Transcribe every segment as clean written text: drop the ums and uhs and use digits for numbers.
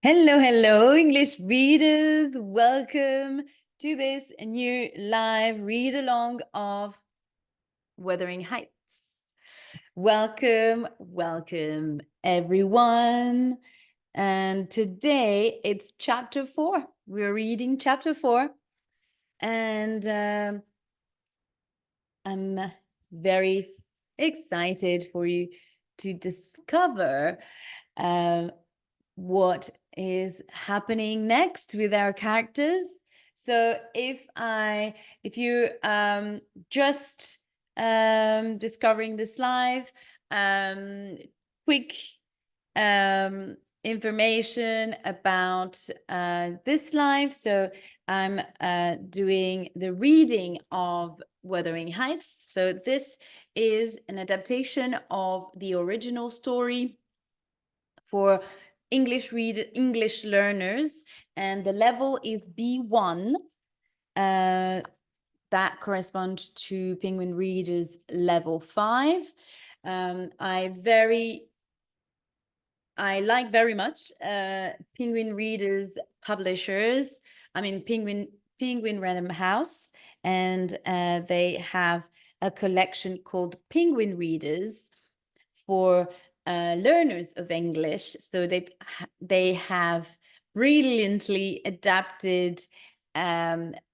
Hello, hello, English readers. Welcome to this new live read along of Wuthering Heights. Welcome, welcome, everyone. And today it's chapter 4. We're reading chapter 4. And I'm very excited for you to discover what is happening next with our characters. So if you just discovering this live, quick information about this live. So I'm doing the reading of Wuthering Heights. So this is an adaptation of the original story for English learners, and the level is B1. That corresponds to Penguin Readers level 5. I like very much Penguin Readers publishers. I mean Penguin Random House, and they have a collection called Penguin Readers for learners of English. So they have brilliantly adapted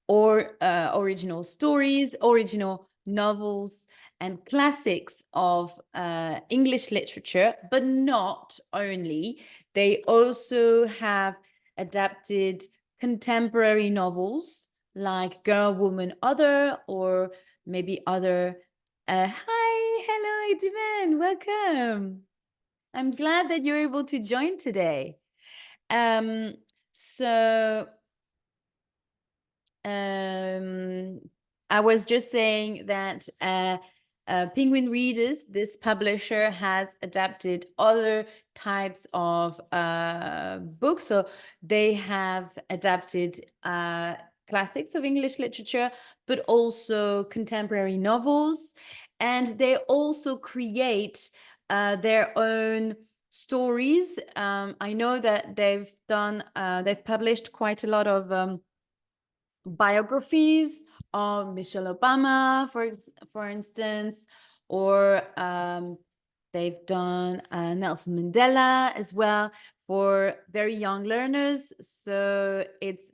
original stories, original novels, and classics of English literature, but not only. They also have adapted contemporary novels like Girl, Woman, Other, or maybe other. Hi, hello, it's Ivan. Welcome. I'm glad that you're able to join today. So I was just saying that Penguin Readers, this publisher, has adapted other types of books. So they have adapted classics of English literature, but also contemporary novels. And they also create their own stories. I know that they've published quite a lot of biographies of Michelle Obama, for instance, or they've done Nelson Mandela as well for very young learners. So it's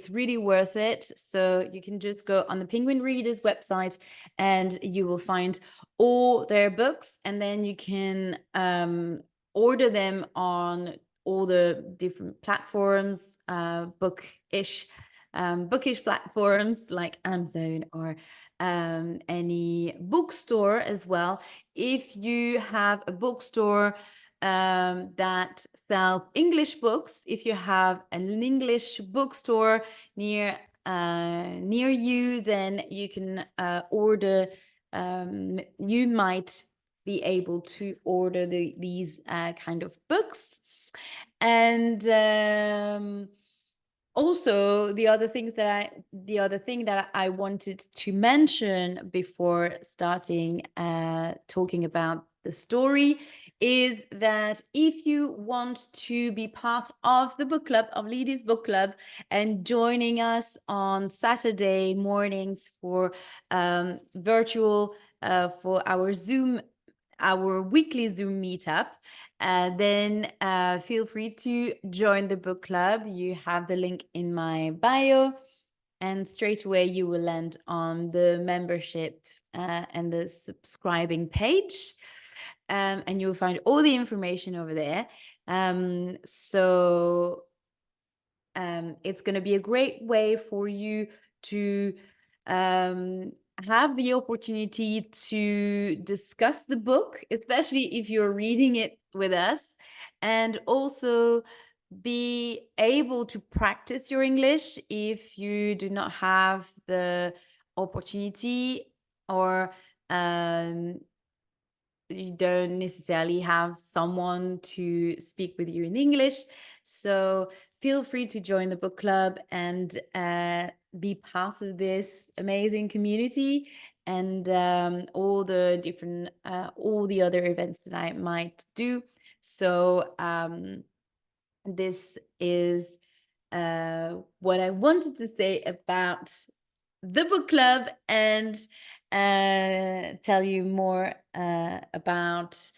really worth it. So you can just go on the Penguin Readers website and you will find all their books, and then you can order them on all the different platforms, bookish platforms like Amazon, or any bookstore as well. If you have a bookstore that sells English books, if you have an English bookstore near you, then you can order. You might be able to order these kind of books. And also the other thing that I wanted to mention before starting talking about the story is that if you want to be part of the book club, of Leedy's book club, and joining us on Saturday mornings for virtual for our weekly Zoom meetup, then feel free to join the book club. You have the link in my bio, and straight away you will land on the membership and the subscribing page. And you'll find all the information over there. So it's going to be a great way for you to have the opportunity to discuss the book, especially if you're reading it with us, and also be able to practice your English if you do not have the opportunity, or you don't necessarily have someone to speak with you in English. So feel free to join the book club and be part of this amazing community, and all the other events that I might do. So this is what I wanted to say about the book club, and tell you more about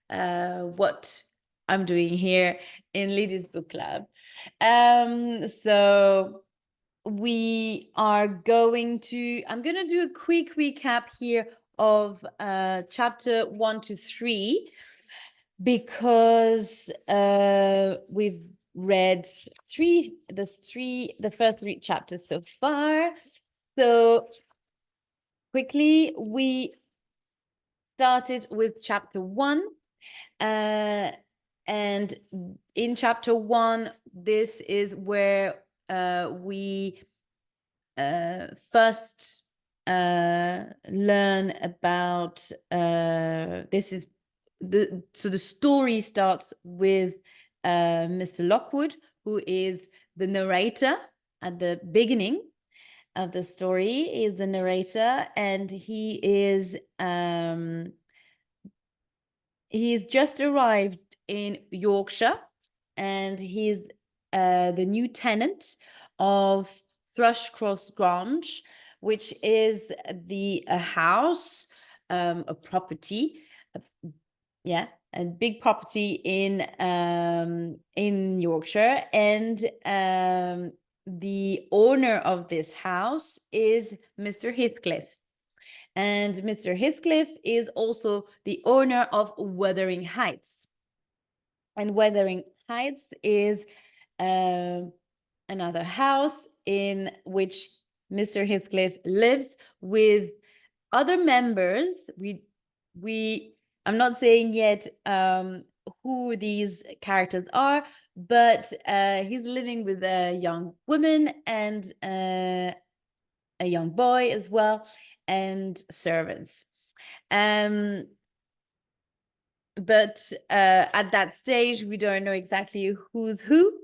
what I'm doing here in Lydia's book club. So we are I'm going to do a quick recap here of chapter 1 to 3, because we've read the first 3 chapters so far. So quickly, we started with chapter 1, and in chapter 1, this is where we first learn about the story starts with Mr. Lockwood, who is the narrator at the beginning of the story, is the narrator, and he's just arrived in Yorkshire, and he's the new tenant of Thrushcross Grange, which is a house, a property, a big property in Yorkshire, and the owner of this house is Mr. Heathcliff. And Mr. Heathcliff is also the owner of Wuthering Heights. And Wuthering Heights is another house in which Mr. Heathcliff lives with other members. I'm not saying yet who these characters are, but he's living with a young woman and a young boy as well, and servants. But at that stage, we don't know exactly who's who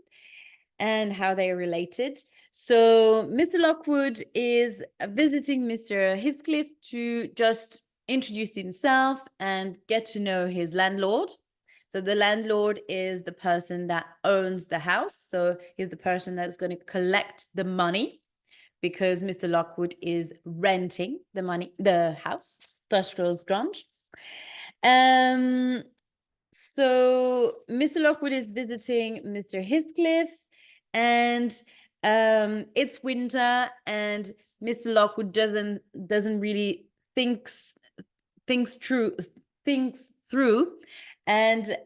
and how they are related. So Mr. Lockwood is visiting Mr. Heathcliff to just introduce himself and get to know his landlord. So the landlord is the person that owns the house. So he's the person that's going to collect the money, because Mr. Lockwood is renting the house, Thrushcross Grange. So Mr. Lockwood is visiting Mr. Heathcliff, and it's winter, and Mr. Lockwood doesn't really thinks through, and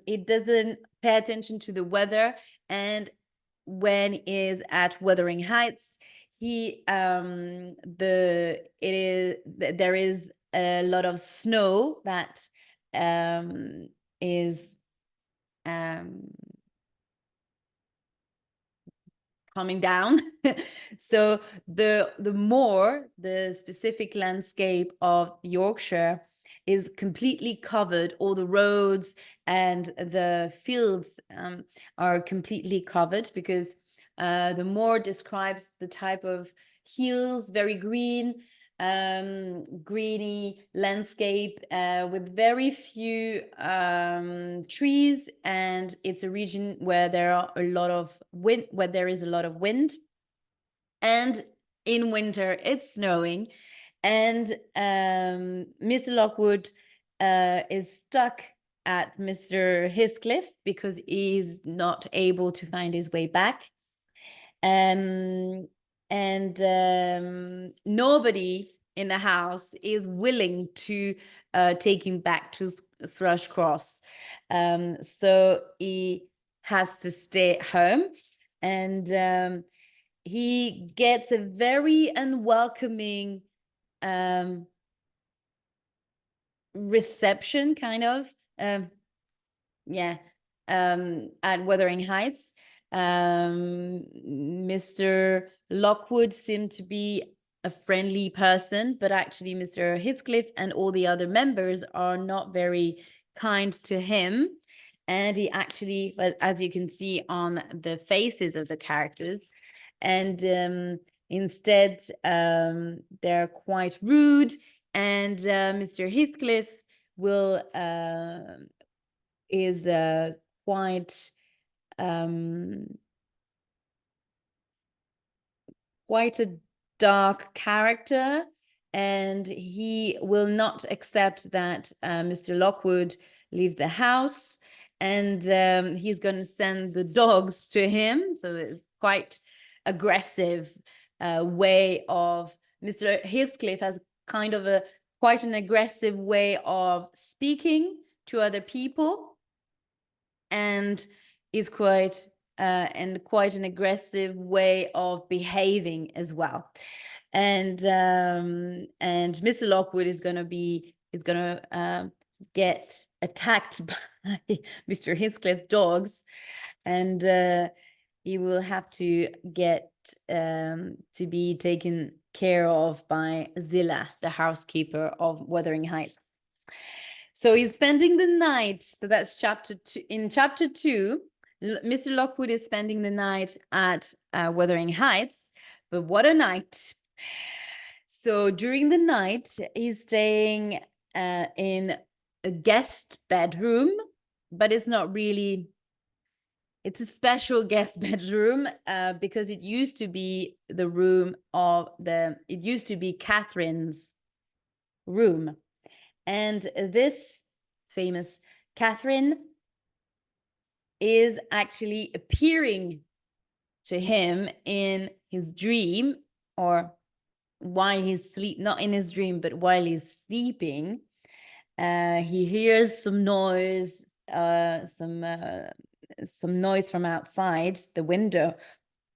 it doesn't pay attention to the weather. And when is at Wuthering Heights, there is a lot of snow that is coming down. So the moor, the specific landscape of Yorkshire, is completely covered. All the roads and the fields are completely covered, because the moor describes the type of hills, very green, greeny landscape with very few trees, and it's a region where there are a lot of wind, and in winter it's snowing, and Mr. Lockwood is stuck at Mr. Heathcliff because he's not able to find his way back. And nobody in the house is willing to take him back to Thrushcross. So he has to stay at home, and he gets a very unwelcoming reception, kind of, at Wuthering Heights. Mr. Lockwood seemed to be a friendly person, but actually Mr. Heathcliff and all the other members are not very kind to him. And he actually, as you can see on the faces of the characters, and instead they're quite rude, and Mr. Heathcliff is quite quite a dark character, and he will not accept that Mr. Lockwood leave the house, and he's going to send the dogs to him. So it's quite aggressive way of Mr. Heathcliff has kind of a quite an aggressive way of speaking to other people, and is quite an aggressive way of behaving as well. And Mr. Lockwood is gonna get attacked by Mr. Heathcliff dogs, and he will have to get to be taken care of by Zillah, the housekeeper of Wuthering Heights. So he's spending the night. So that's chapter 2. In chapter 2, Mr. Lockwood is spending the night at Wuthering Heights. But what a night. So during the night, he's staying in a guest bedroom, but it's not really, it's a special guest bedroom because it used to be the room of it used to be Catherine's room. And this famous Catherine is actually appearing to him in his dream, or while he's not in his dream, but while he's sleeping. He hears some noise, some noise from outside the window,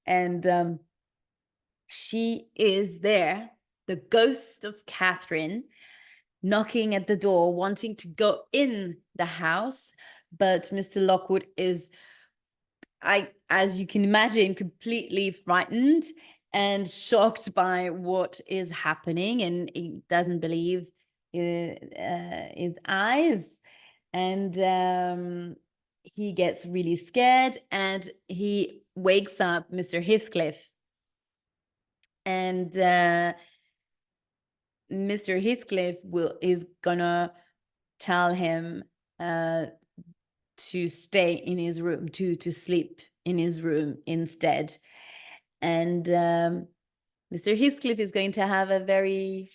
and she is there, the ghost of Catherine, knocking at the door, wanting to go in the house. But Mr. Lockwood is, as you can imagine, completely frightened and shocked by what is happening, and he doesn't believe his eyes, and he gets really scared, and he wakes up Mr. Heathcliff, and Mr. Heathcliff is gonna tell him to stay in his room, to sleep in his room instead. And Mr. Heathcliff is going to have a very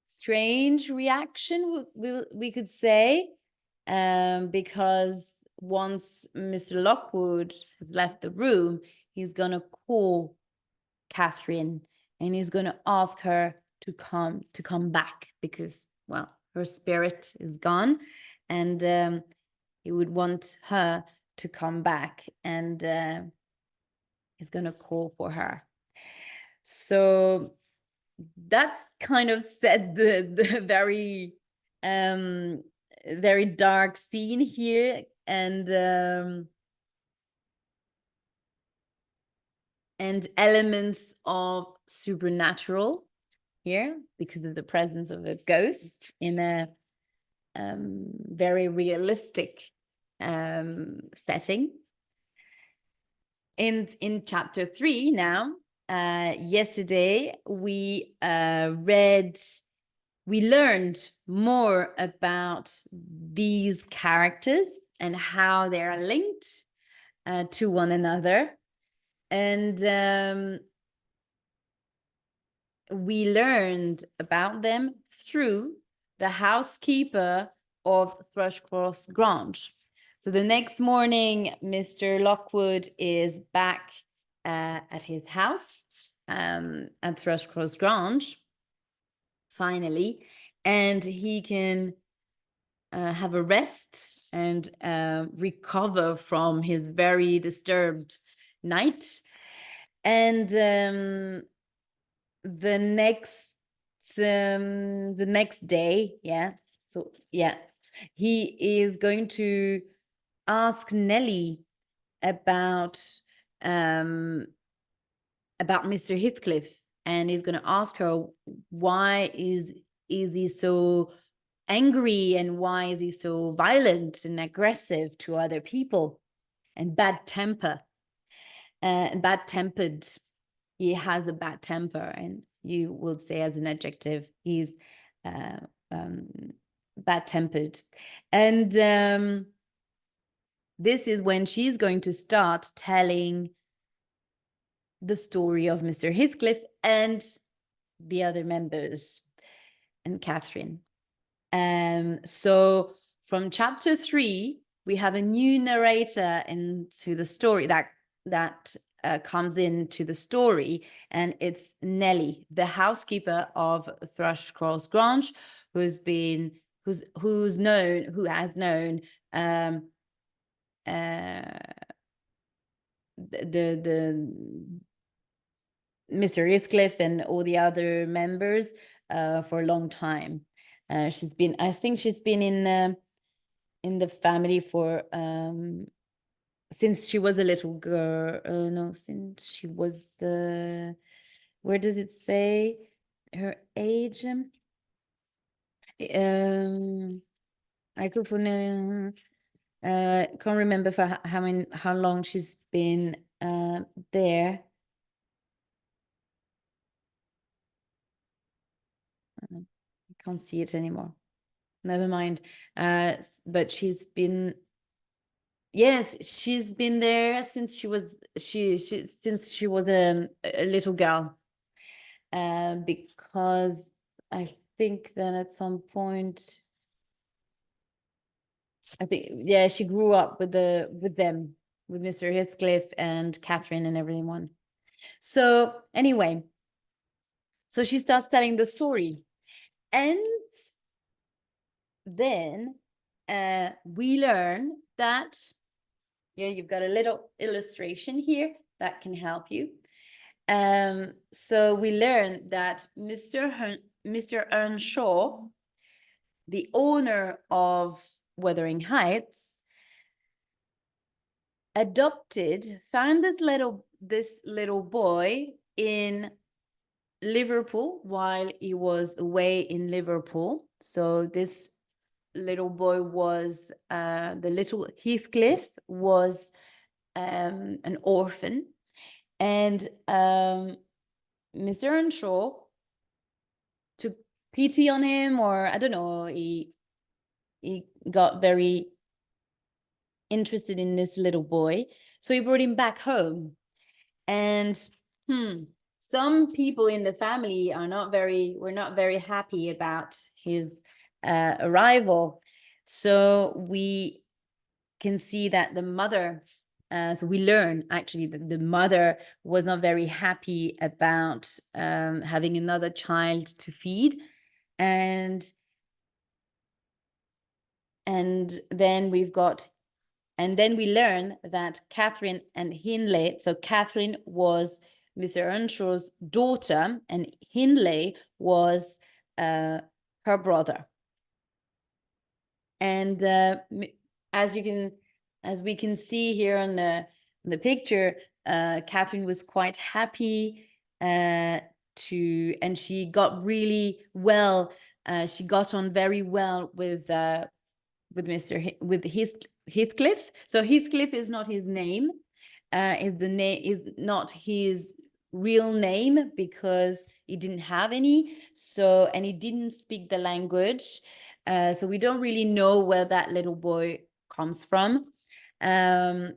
strange reaction, we could say, because once Mr. Lockwood has left the room, he's gonna call Catherine, and he's going to ask her to come back, because, well, her spirit is gone, and he would want her to come back, and he's going to call for her. So that's kind of sets the very very dark scene here, and elements of supernatural here because of the presence of a ghost in a very realistic setting. In chapter 3 now, yesterday we learned more about these characters and how they are linked to one another. And we learned about them through the housekeeper of Thrushcross Grange. So the next morning, Mr. Lockwood is back at his house at Thrushcross Grange, finally, and he can have a rest and recover from his very disturbed night. And the next day, he is going to ask Nelly about Mr. Heathcliff, and he's going to ask her why is he so angry, and why is he so violent and aggressive to other people, and bad-tempered. He has a bad temper, and you will say as an adjective, he's bad-tempered. And this is when she's going to start telling the story of Mr. Heathcliff and the other members and Catherine. So from chapter 3, we have a new narrator into the story that comes into the story, and it's Nelly, the housekeeper of Thrushcross Grange, who has known the Mr. Heathcliff and all the other members for a long time. I think she's been in the family for since she was a little girl. No, since she was where does it say her age? I could can't remember for how long she's been there. I can't see it anymore. Never mind. But she's been, yes, she's been there since she was since she was a little girl. Because I think then at some point, I think, yeah, she grew up with them, with Mr. Heathcliff and Catherine and everyone. So anyway, so she starts telling the story, and then we learn that, yeah, you've got a little illustration here that can help you. So we learn that Mr. Earnshaw, the owner of Wuthering Heights, found this little boy in Liverpool while he was away in Liverpool. So this little boy was the little Heathcliff was an orphan, and Mr. Earnshaw took pity on him, or I don't know, he got very interested in this little boy, so he brought him back home. And some people in the family were not very happy about his arrival. So we can see that the mother, so we learn actually that the mother was not very happy about having another child to feed. And then we learn that Catherine and Hindley, so Catherine was Mr. Earnshaw's daughter, and Hindley was her brother. And as we can see here on the picture, Catherine was quite happy and she got really well. She got on very well with Heathcliff. So Heathcliff is not his name. Is not his real name because he didn't have any. So, and he didn't speak the language. So we don't really know where that little boy comes from. And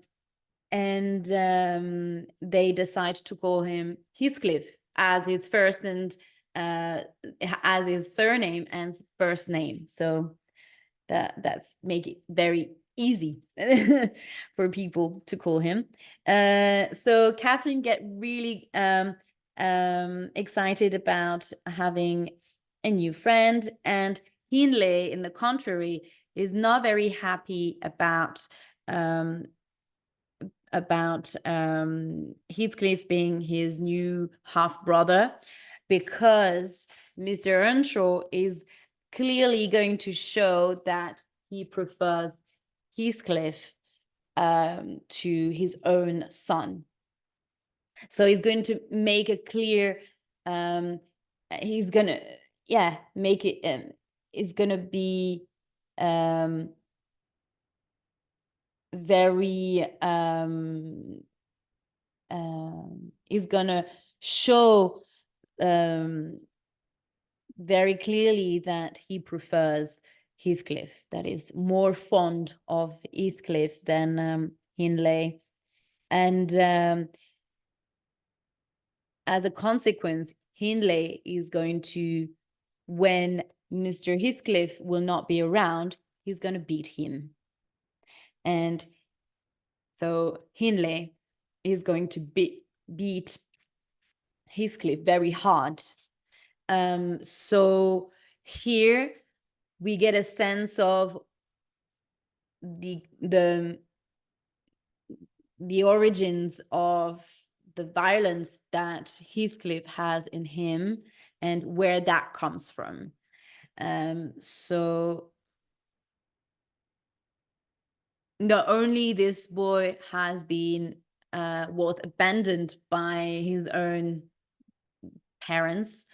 they decide to call him Heathcliff as his first and as his surname and first name. So that's make it very easy for people to call him. So Catherine get really excited about having a new friend, and Hindley, in the contrary, is not very happy about Heathcliff being his new half brother, because Mr. Earnshaw is clearly going to show that he prefers Heathcliff to his own son. So he's going to make a clear, he's gonna, yeah, make it, it's gonna be very, he's gonna show very clearly that he prefers Heathcliff, that is more fond of Heathcliff than Hindley. And as a consequence, Hindley is going to, when Mr. Heathcliff will not be around, he's going to beat him. And so Hindley is going to beat Heathcliff very hard. So here we get a sense of the origins of the violence that Heathcliff has in him and where that comes from. So not only this boy has been was abandoned by his own parents,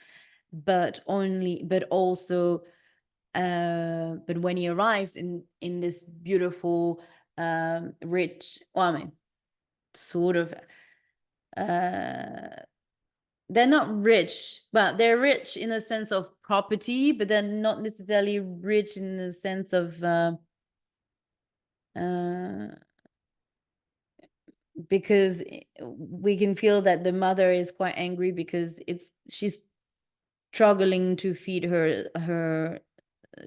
but also but when he arrives in this beautiful rich, well, I mean, sort of they're not rich, but they're rich in a sense of property, but they're not necessarily rich in the sense of because we can feel that the mother is quite angry because she's struggling to feed her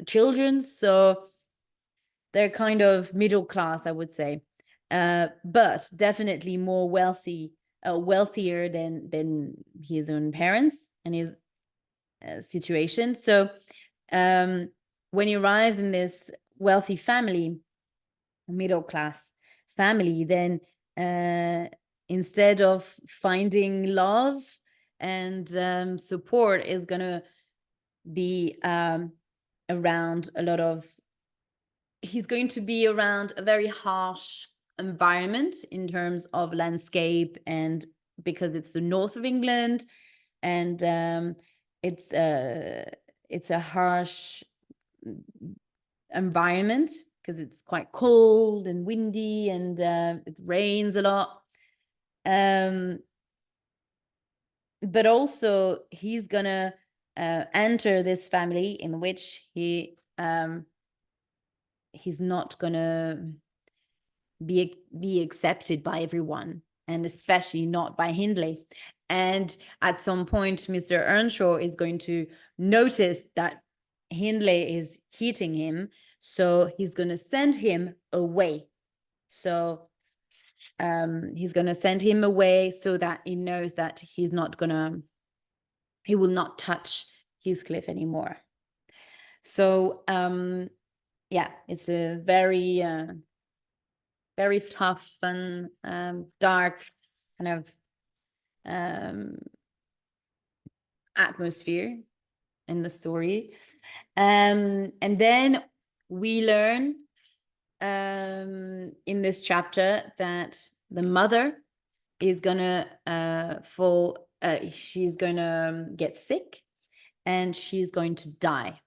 children, so they're kind of middle class, I would say, but definitely more wealthier than his own parents and his situation. So when he arrives in this wealthy family, middle class family, then instead of finding love and support, is gonna be around a lot of, he's going to be around a very harsh environment in terms of landscape, and because it's the north of England, and it's a harsh environment because it's quite cold and windy, and it rains a lot. But also he's gonna enter this family in which he's not gonna be accepted by everyone, and especially not by Hindley. And at some point, Mr. Earnshaw is going to notice that Hindley is hitting him, so he's going to send him away. So he's going to send him away so that he knows that he will not touch Heathcliff anymore. So yeah, it's a very very tough and dark kind of atmosphere in the story. And then we learn in this chapter that the mother is gonna she's gonna get sick and she's going to die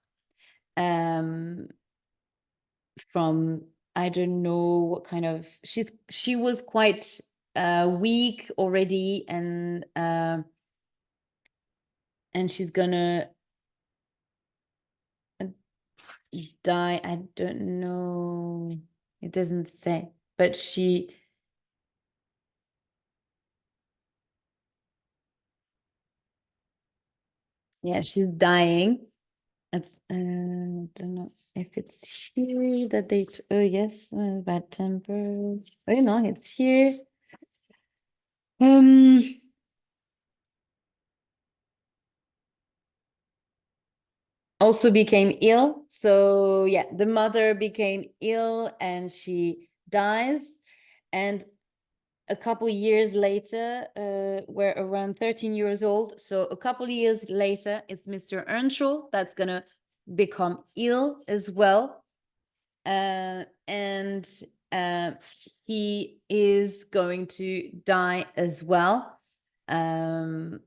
from, I don't know what kind of, she was quite weak already, and she's gonna die. I don't know, it doesn't say, but she's dying. That's I don't know if it's here that they oh yes, bad tempers. Oh no, it's here. Also became ill. So yeah, the mother became ill and she dies. And a couple years later, we're around 13 years old. So a couple of years later, it's Mr. Earnshaw that's gonna become ill as well. And he is going to die as well in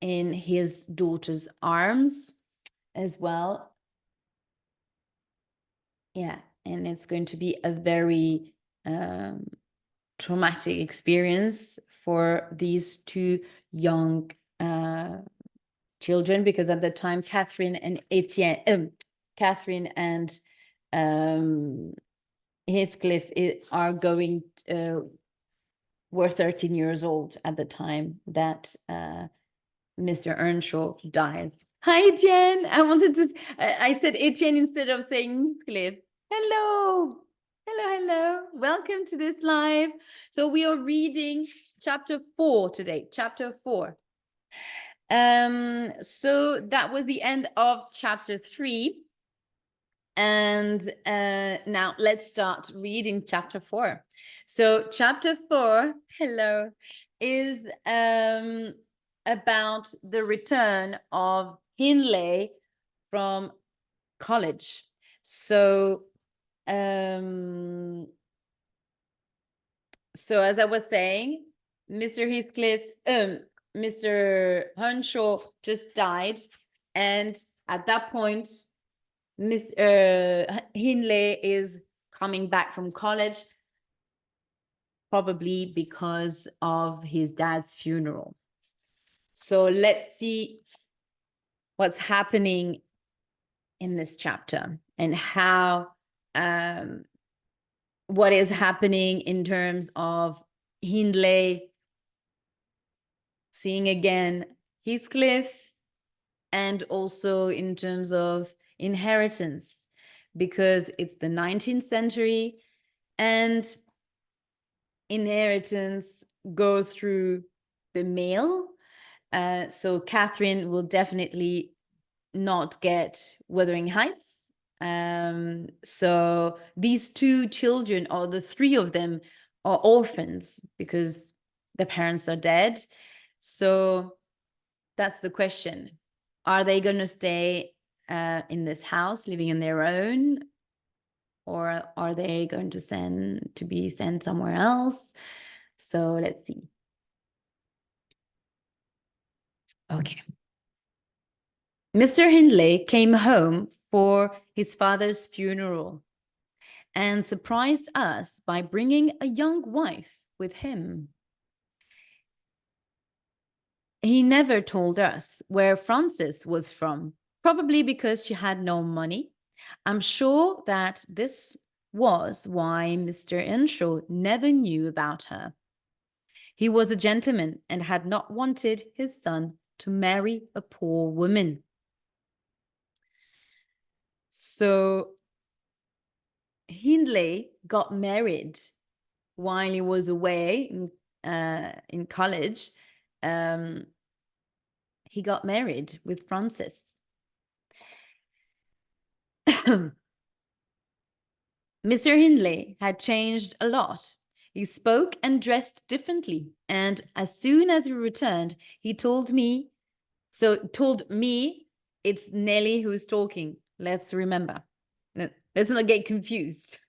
his daughter's arms as well. Yeah, and it's going to be a very traumatic experience for these two young children, because at the time Catherine and Etienne, Catherine and Heathcliff are going were 13 years old at the time that Mr. Earnshaw dies. Hi, Etienne. I said Etienne instead of saying Heathcliff. Hello. Hello. Welcome to this live. So we are reading chapter 4 today, chapter 4. So that was the end of chapter 3. And now let's start reading chapter 4. So chapter 4, hello, is about the return of Hindley from college. So as I was saying, Mr. Heathcliff, Mr. Earnshaw just died, and at that point, Miss Hindley is coming back from college, probably because of his dad's funeral. So let's see what's happening in this chapter and how what is happening in terms of Hindley seeing again Heathcliff, and also in terms of inheritance, because it's the 19th century and inheritance go through the male. So Catherine will definitely not get Wuthering Heights. So these two children, or the three of them, are orphans because the parents are dead. So that's the question. Are they going to stay in this house, living on their own? Or are they going to be sent somewhere else? So let's see. Okay. Mr. Hindley came home for his father's funeral and surprised us by bringing a young wife with him. He never told us where Frances was from, probably because she had no money. I'm sure that this was why Mr. Earnshaw never knew about her. He was a gentleman and had not wanted his son to marry a poor woman. So Hindley got married while he was away in college. He got married with Frances. Mr. Hindley had changed a lot. He spoke and dressed differently, and as soon as he returned, he told me it's Nelly who's talking. Let's remember. Let's not get confused.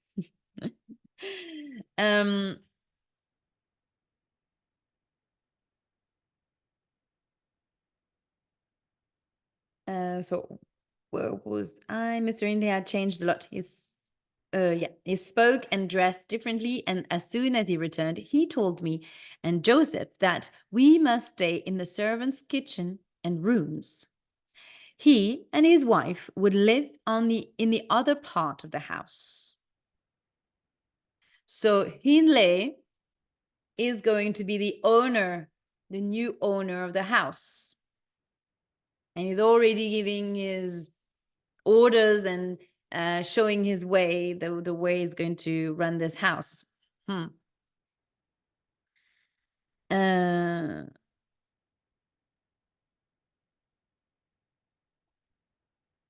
So where was I? Mr. Hindley had changed a lot. He spoke and dressed differently, and as soon as he returned, he told me and Joseph that we must stay in the servants' kitchen and rooms. He and his wife would live in the other part of the house. So Hindley is going to be the new owner of the house. And he's already giving his orders and showing his way, the way he's going to run this house.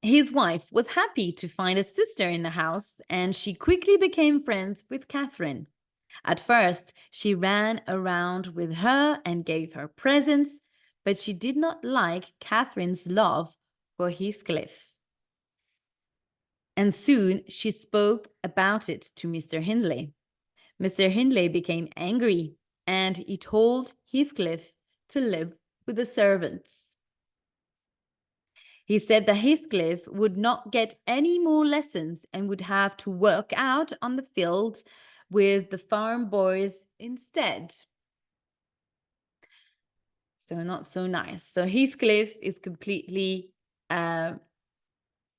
His wife was happy to find a sister in the house, and she quickly became friends with Catherine. At first, she ran around with her and gave her presents, but she did not like Catherine's love for Heathcliff. And soon she spoke about it to Mr. Hindley. Mr. Hindley became angry, and he told Heathcliff to live with the servants. He said that Heathcliff would not get any more lessons and would have to work out on the field with the farm boys instead. So not so nice. So Heathcliff is completely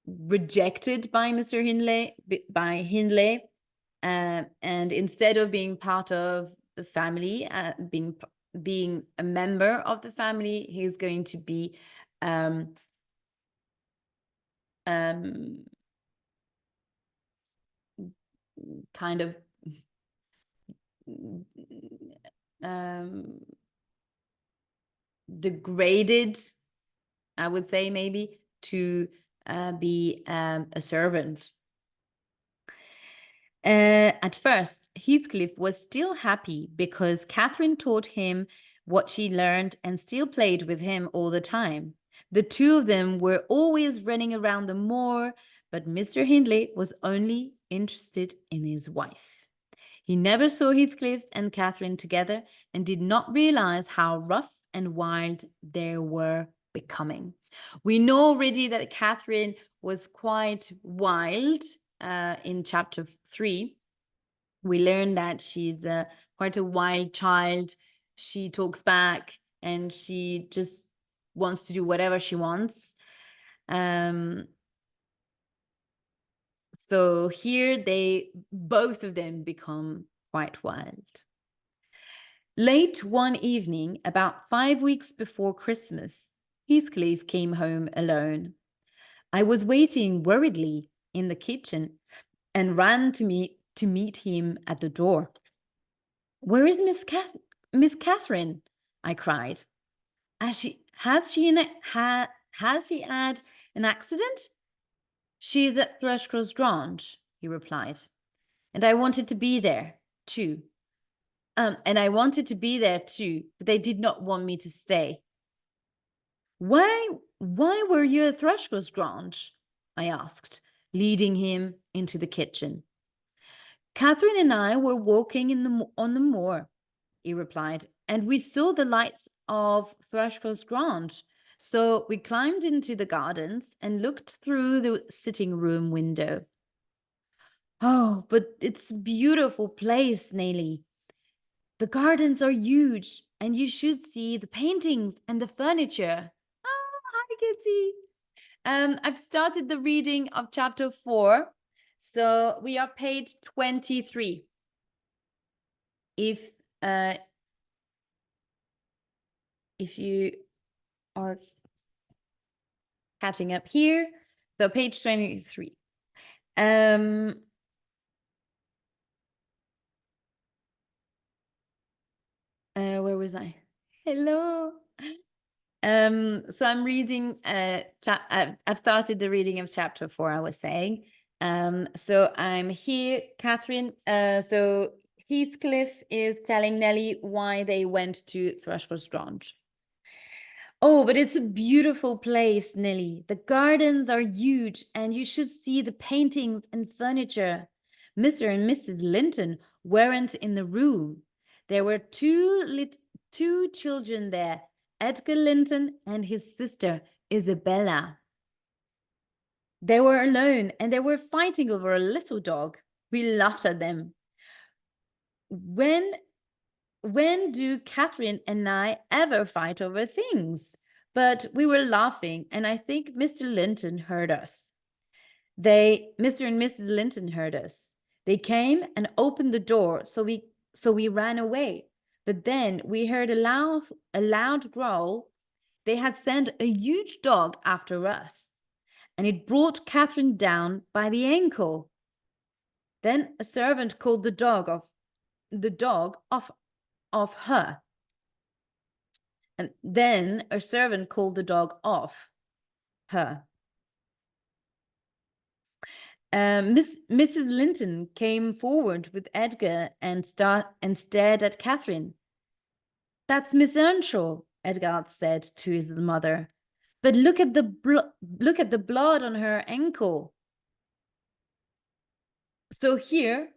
rejected by Mr. Hindley, and instead of being part of the family, being a member of the family, he's going to be um, kind of degraded, I would say, maybe, to be a servant. At first, Heathcliff was still happy because Catherine taught him what she learned and still played with him all the time. The two of them were always running around the moor, but Mr. Hindley was only interested in his wife. He never saw Heathcliff and Catherine together and did not realize how rough and wild they were becoming. We know already that Catherine was quite wild in chapter 3. We learn that she's quite a wild child. She talks back and she just wants to do whatever she wants. So here both of them become quite wild. Late one evening, about 5 weeks before Christmas, Heathcliff came home alone. I was waiting worriedly in the kitchen and ran to meet him at the door. "Where is Miss Catherine?" I cried. Has she had an accident?" "She is at Thrushcross Grange," he replied. "And I wanted to be there too. But they did not want me to stay." Why were you at Thrushcross Grange?" I asked, leading him into the kitchen. "Catherine and I were walking on the moor," he replied, "and we saw the lights of Thrushcross Grange. So we climbed into the gardens and looked through the sitting room window." "Oh, but it's a beautiful place, Nelly. The gardens are huge, and you should see the paintings and the furniture." Oh, hi, Kitty. I've started the reading of chapter 4. So we are page 23. If you are catching up here, so page 23. Where was I? Hello. So I'm reading. I've started the reading of chapter 4. I was saying. So I'm here, Catherine. So Heathcliff is telling Nelly why they went to Thrushcross Grange. "Oh, but it's a beautiful place, Nelly. The gardens are huge, and you should see the paintings and furniture. Mr. and Mrs. Linton weren't in the room. There were two children there, Edgar Linton and his sister, Isabella. They were alone, and they were fighting over a little dog. We laughed at them. When do Catherine and I ever fight over things? But we were laughing, and I think Mr. Linton heard us. Mr. and Mrs. Linton heard us. They came and opened the door, so we ran away. But then we heard a loud growl. They had sent a huge dog after us, and it brought Catherine down by the ankle. Then a servant called the dog off her. And then a servant called the dog off her. Mrs. Linton came forward with Edgar and stared at Catherine. "That's Miss Earnshaw," Edgar said to his mother. "But look at the blood on her ankle." So here,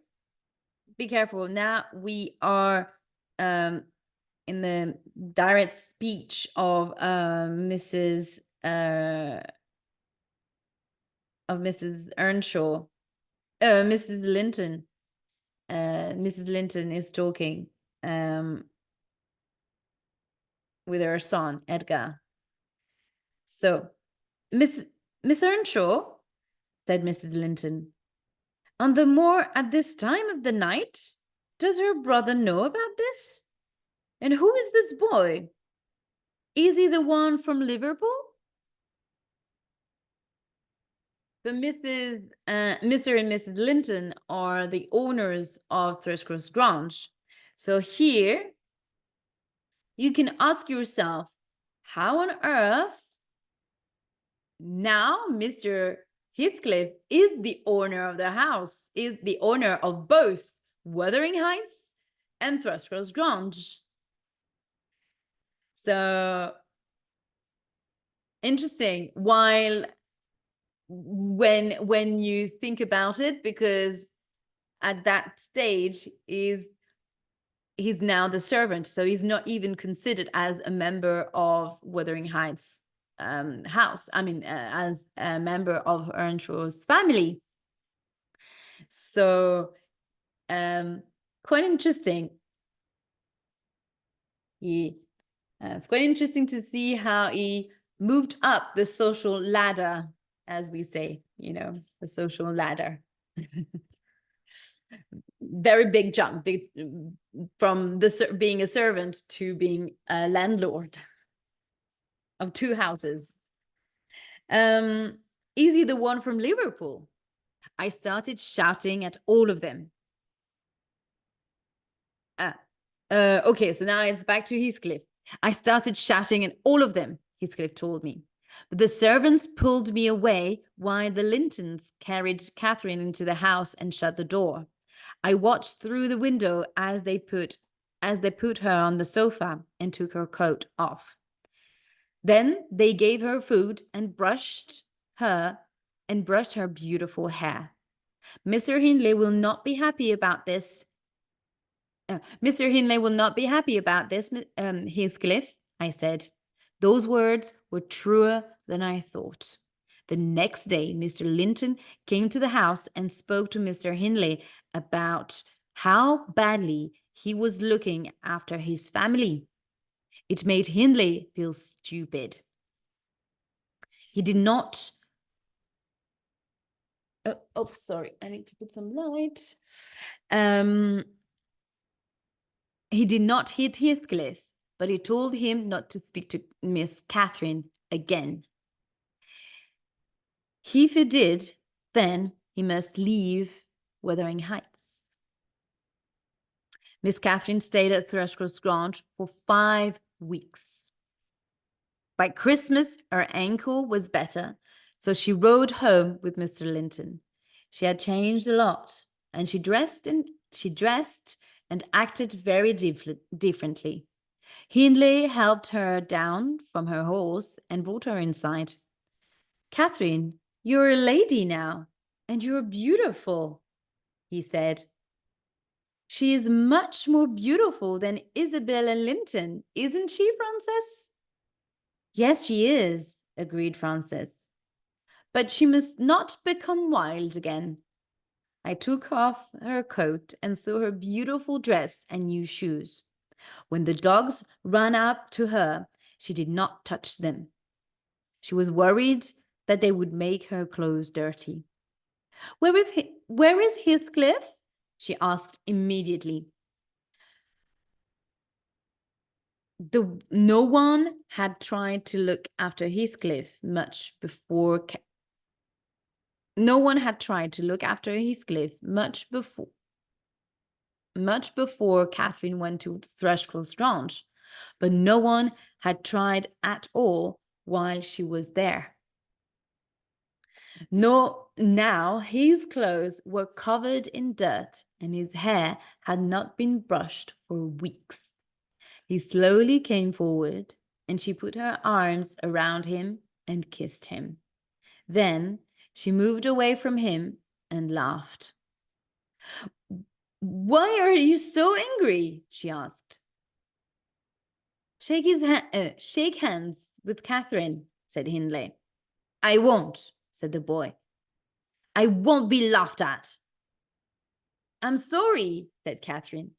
be careful. Now we are in the direct speech of Mrs. Earnshaw, Mrs. Linton. Mrs. Linton is talking with her son, Edgar. So, Miss Earnshaw, said Mrs. Linton. On the moor at this time of the night? Does her brother know about this? And who is this boy? Is he the one from Liverpool? The Mr. and Mrs. Linton are the owners of Thrushcross Grange. So here you can ask yourself, how on earth now Mr. Heathcliff is the owner of the house, is the owner of both Wuthering Heights and Thrushcross Grange. So interesting. While when you think about it, because at that stage he's now the servant, so he's not even considered as a member of Wuthering Heights house. I mean, as a member of Earnshaw's family. So quite interesting. It's quite interesting to see how he moved up the social ladder, as we say, you know, the social ladder. Very big jump from being a servant to being a landlord of two houses. Is he the one from Liverpool? I started shouting at all of them. Okay, so now it's back to Heathcliff. I started shouting at all of them, Heathcliff told me. But the servants pulled me away while the Lintons carried Catherine into the house and shut the door. I watched through the window as they put her on the sofa and took her coat off. Then they gave her food and brushed her beautiful hair. Mr. Hindley will not be happy about this. Mr. Hindley will not be happy about this, Heathcliff, I said. Those words were truer than I thought. The next day, Mr. Linton came to the house and spoke to Mr. Hindley about how badly he was looking after his family. It made Hindley feel stupid. He did not... Oh, sorry, I need to put some light. He did not hit Heathcliff, but he told him not to speak to Miss Catherine again. If he did, then he must leave Wuthering Heights. Miss Catherine stayed at Thrushcross Grange for 5 weeks. By Christmas, her ankle was better, so she rode home with Mr. Linton. She had changed a lot, and she dressed and acted very differently. Hindley helped her down from her horse and brought her inside. Catherine, you're a lady now, and you're beautiful, he said. She is much more beautiful than Isabella Linton, isn't she, Frances? Yes, she is, agreed Frances. But she must not become wild again. I took off her coat and saw her beautiful dress and new shoes. When the dogs ran up to her, she did not touch them. She was worried that they would make her clothes dirty. Where is Heathcliff? She asked immediately. No one had tried to look after Heathcliff much before Catherine went to Thrushcross Grange, but no one had tried at all while she was there. No, now his clothes were covered in dirt and his hair had not been brushed for weeks. He slowly came forward and she put her arms around him and kissed him. Then she moved away from him and laughed. Why are you so angry? She asked. Shake hands with Catherine, said Hindley. I won't, said the boy. I won't be laughed at. I'm sorry, said Catherine.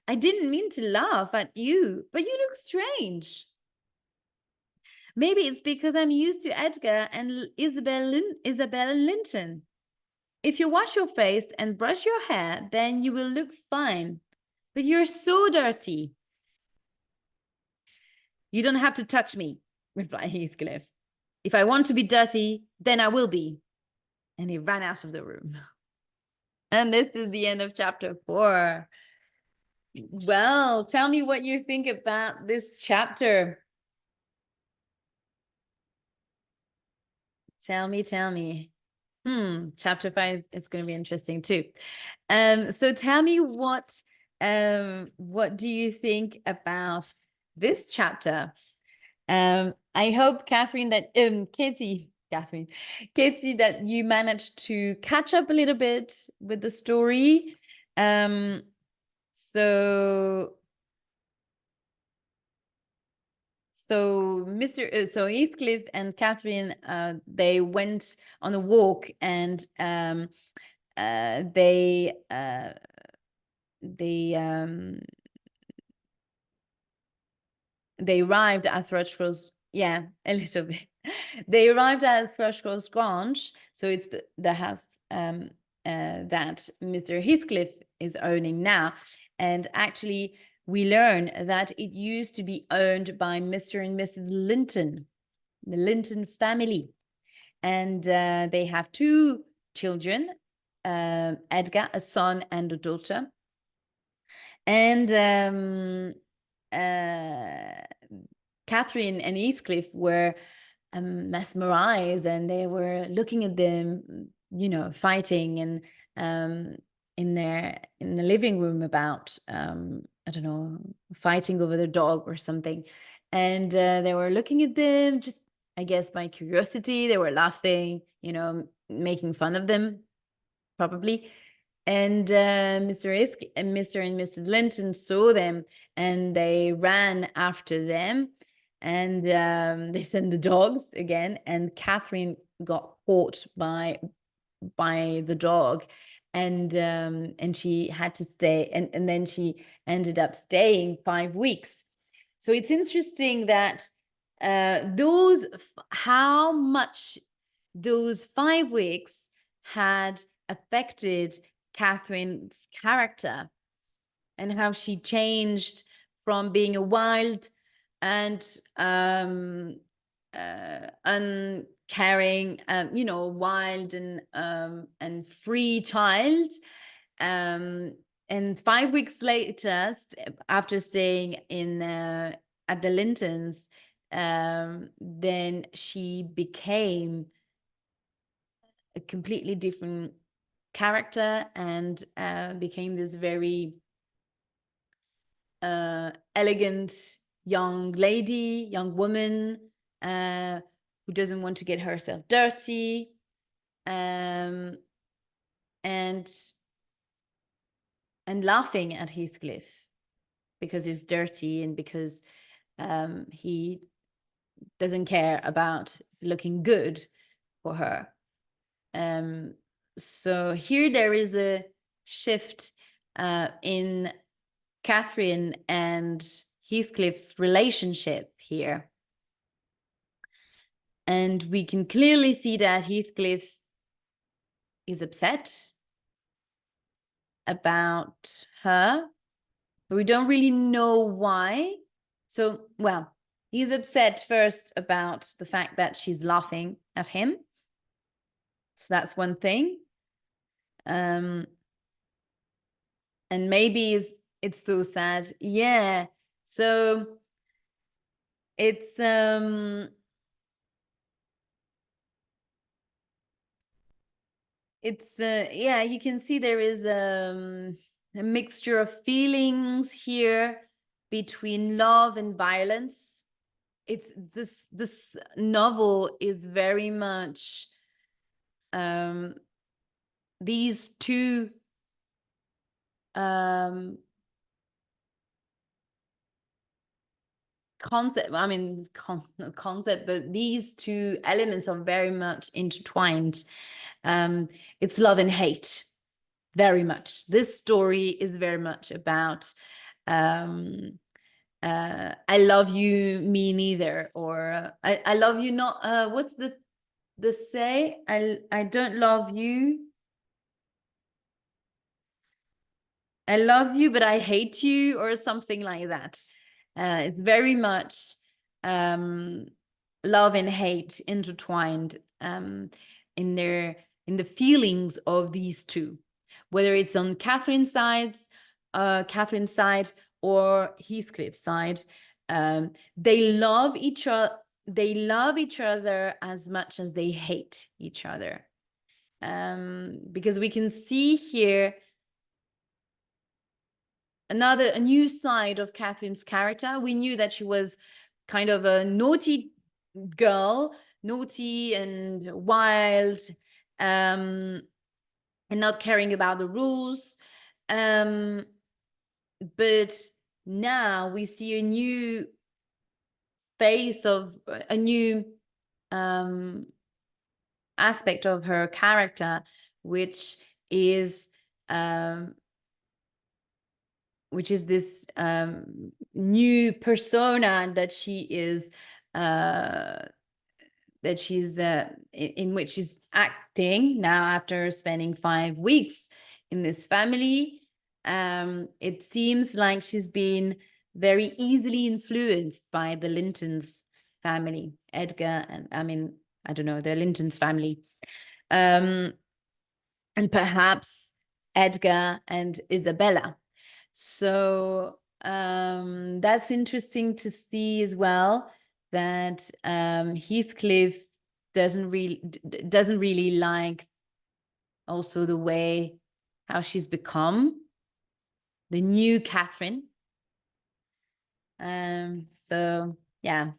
I didn't mean to laugh at you, but you look strange. Maybe it's because I'm used to Edgar and Isabella Linton. If you wash your face and brush your hair, then you will look fine. But you're so dirty. You don't have to touch me, replied Heathcliff. If I want to be dirty, then I will be. And he ran out of the room. And this is the end of chapter 4. Well, tell me what you think about this chapter. Tell me. Chapter 5 is going to be interesting too. So tell me what do you think about this chapter? I hope, Catherine, that Katie, that you managed to catch up a little bit with the story. So Heathcliff and Catherine, they went on a walk, and they arrived at Thrushcross. Yeah, a little bit. They arrived at Thrushcross Grange, so it's the house that Mr. Heathcliff is owning now, and actually we learn that it used to be owned by Mr. and Mrs. Linton, the Linton family. And they have 2 children, Edgar, a son, and a daughter. And Catherine and Heathcliff were mesmerized, and they were looking at them, fighting, and in the living room about I don't know, fighting over the dog or something. And they were looking at them, just, I guess, by curiosity. They were laughing, making fun of them, probably. And Mr. and Mrs. Linton saw them, and they ran after them, and they sent the dogs again, and Catherine got caught by the dog, and she had to stay, and then she ended up staying 5 weeks. So it's interesting that how much those 5 weeks had affected Catherine's character, and how she changed from being a wild and uncaring, wild and free child. And 5 weeks later, after staying in at the Lintons, then she became a completely different character, and became this very elegant young woman who doesn't want to get herself dirty, and laughing at Heathcliff because he's dirty, and because he doesn't care about looking good for her. So here there is a shift in Catherine and Heathcliff's relationship here. And we can clearly see that Heathcliff is upset about her, but we don't really know why. So, well, he's upset first about the fact that she's laughing at him. So that's one thing. And maybe it's so sad. Yeah. So it's yeah, you can see there is a mixture of feelings here between love and violence. It's this novel is very much these two concept, I mean, not concept, but these 2 elements are very much intertwined. It's love and hate, very much. This story is very much about I love you, me neither, or I love you not. What's the say? I don't love you. I love you, but I hate you, or something like that. It's very much love and hate intertwined in their in the feelings of these two, whether it's on Catherine's side or Heathcliff's side. They love each other. They love each other as much as they hate each other, because we can see here a new side of Catherine's character. We knew that she was kind of a naughty girl, naughty and wild, and not caring about the rules. But now we see a new face of a new aspect of her character, which is this new persona that she's in which she's acting now after spending 5 weeks in this family. It seems like she's been very easily influenced by the Lintons family, Edgar, and I don't know, the Lintons family, and perhaps Edgar and Isabella. So that's interesting to see as well, that Heathcliff doesn't really like also the way how she's become the new Catherine. So yeah,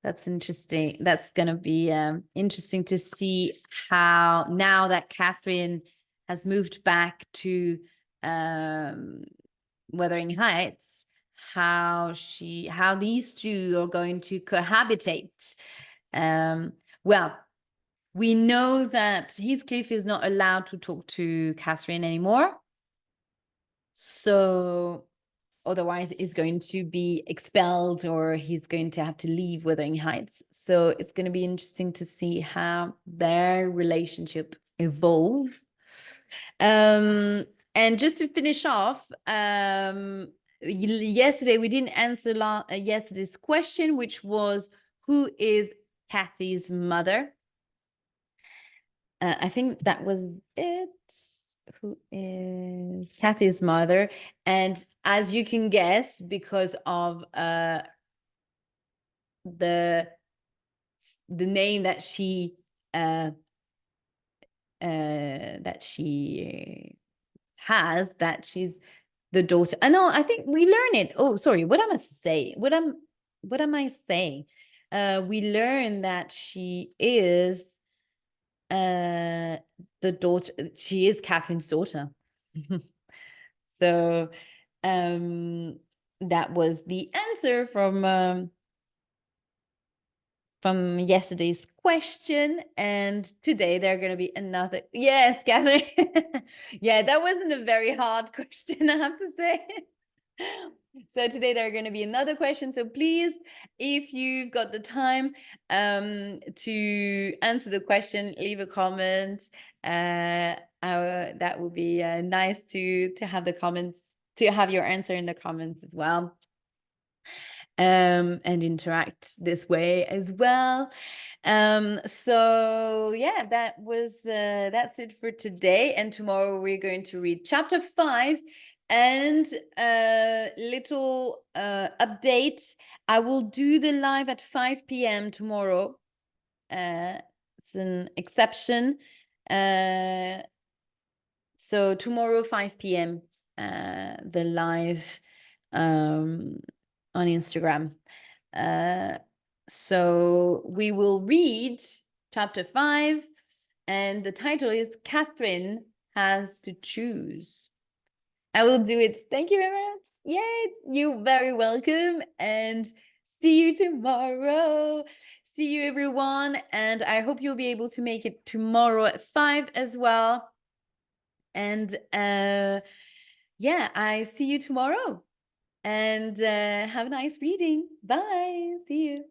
that's interesting. That's gonna be interesting to see how, now that Catherine has moved back to Wuthering Heights, how these two are going to cohabitate. Well, we know that Heathcliff is not allowed to talk to Catherine anymore, so otherwise he's going to be expelled, or he's going to have to leave Wuthering Heights. So it's going to be interesting to see how their relationship evolve. And just to finish off, yesterday we didn't answer yesterday's question, which was, who is Kathy's mother? I think that was it. Who is Kathy's mother? And as you can guess, because of the name that she has, that she's the daughter. No, I think we learn it. Oh, sorry. What am I saying? What am I saying? We learn that she is the daughter. She is Catherine's daughter. So that was the answer from yesterday's question, and today there are going to be another. Yes, Catherine. Yeah, that wasn't a very hard question, I have to say. So today there are going to be another question. So please, if you've got the time to answer the question, leave a comment. That would be nice to have the comments, to have your answer in the comments as well. And interact this way as well. So yeah, that's it for today, and tomorrow we're going to read chapter 5, and a little update. I will do the live at 5 p.m. tomorrow. It's an exception. So tomorrow 5 p.m. The live on Instagram. So we will read chapter 5, and the title is Catherine Has to Choose. I will do it. Thank you very much. Yay, you're very welcome, and see you tomorrow. See you, everyone, and I hope you'll be able to make it tomorrow at 5 as well. And yeah, I see you tomorrow. And have a nice reading. Bye. See you.